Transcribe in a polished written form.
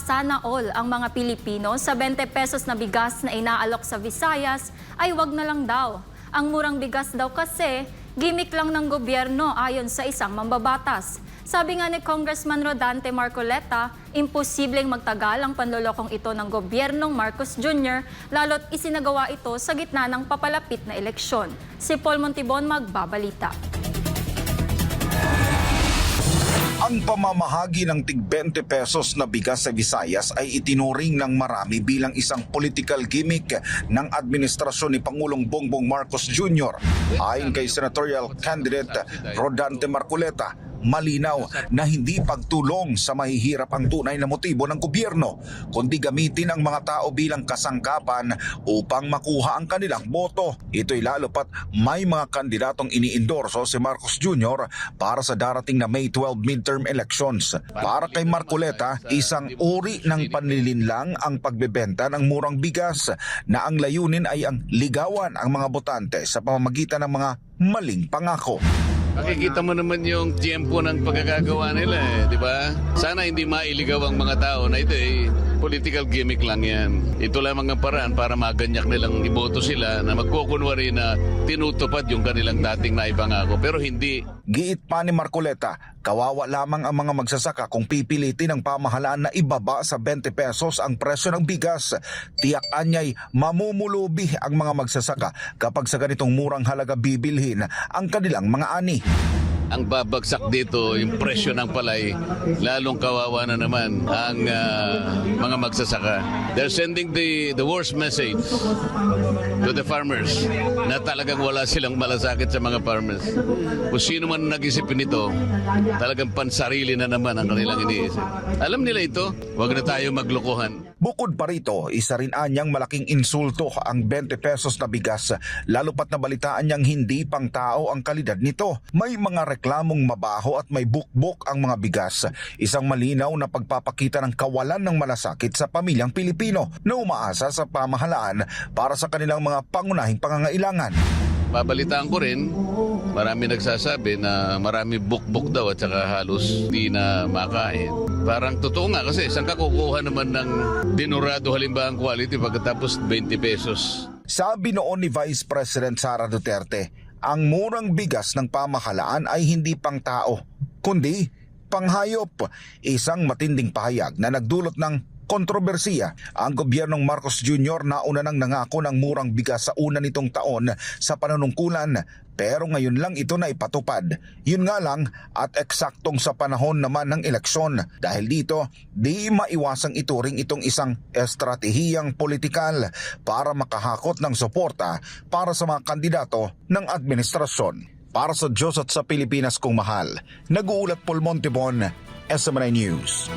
sana all ang mga Pilipino sa 20 pesos na bigas na inaalok sa Visayas ay wag na lang daw. Ang murang bigas daw kasi gimmick lang ng gobyerno ayon sa isang mambabatas. Sabi nga ni Congressman Rodante Marcoleta, imposibleng magtagal ang panlolokong ito ng gobyernong Marcos Jr. lalo't isinagawa ito sa gitna ng papalapit na eleksyon. Si Paul Montibon magbabalita. Ang pamamahagi ng tig 20 pesos na bigas sa Visayas ay itinuring ng marami bilang isang political gimmick ng administrasyon ni Pangulong Bongbong Marcos Jr. Ayon kay senatorial candidate Rodante Marcoleta, malinaw na hindi pagtulong sa mahihirap ang tunay na motibo ng gobyerno, kundi gamitin ang mga tao bilang kasangkapan upang makuha ang kanilang boto. Ito'y lalo pat may mga kandidatong iniendorso si Marcos Jr. para sa darating na May 12 midterm elections. Para kay Marcoleta, isang uri ng panlilinlang ang pagbebenta ng murang bigas na ang layunin ay ang ligawan ang mga botante sa pamamagitan ng mga maling pangako. Makikita mo naman yung tiempo ng pagkakagawa nila di ba? Sana hindi mailigaw ang mga tao na ito political gimmick lang yan. Ito lamang ang paraan para maganyak nilang iboto sila na magkukunwari na tinutupad yung kanilang dating naipangako. Pero hindi. Giit pa ni Marcoleta, kawawa lamang ang mga magsasaka kung pipilitin ng pamahalaan na ibaba sa 20 pesos ang presyo ng bigas. Tiyakan niya'y mamumulubi ang mga magsasaka kapag sa ganitong murang halaga bibilhin ang kanilang mga ani. Ang babagsak dito, yung presyo ng palay, lalong kawawa na naman ang mga magsasaka. They're sending the worst message to the farmers na talagang wala silang malasakit sa mga farmers. Kung sino man nag-isipin ito, talagang pansarili na naman ang kanilang iniisip. Alam nila ito, huwag na tayo maglokohan. Bukod pa rito, isa rin anyang malaking insulto ang 20 pesos na bigas, lalo pat nabalitaan niyang hindi pang tao ang kalidad nito. May mga reklamong mabaho at may bukbok ang mga bigas, isang malinaw na pagpapakita ng kawalan ng malasakit sa pamilyang Pilipino na umaasa sa pamahalaan para sa kanilang mga pangunahing pangangailangan. Babalitaan ko rin, marami nagsasabi na marami bukbok daw at saka halos di na makain. Parang totoo nga kasi saan ka kukuha naman ng dinurado halimbawa ang quality pagkatapos 20 pesos. Sabi noon ni Vice President Sara Duterte, ang murang bigas ng pamahalaan ay hindi pang tao, kundi panghayop. Isang matinding pahayag na nagdulot ng kontrobersiya. Ang gobyernong Marcos Jr. nauna nang nangako ng murang bigas sa una nitong taon sa panunungkulan, pero ngayon lang ito na ipatupad. Yun nga lang at eksaktong sa panahon naman ng eleksyon. Dahil dito, di maiwasang ituring itong isang estratehiyang politikal para makahakot ng suporta para sa mga kandidato ng administrasyon. Para sa Diyos at sa Pilipinas kong mahal, nag-uulat Paul Montibon, SMNI News.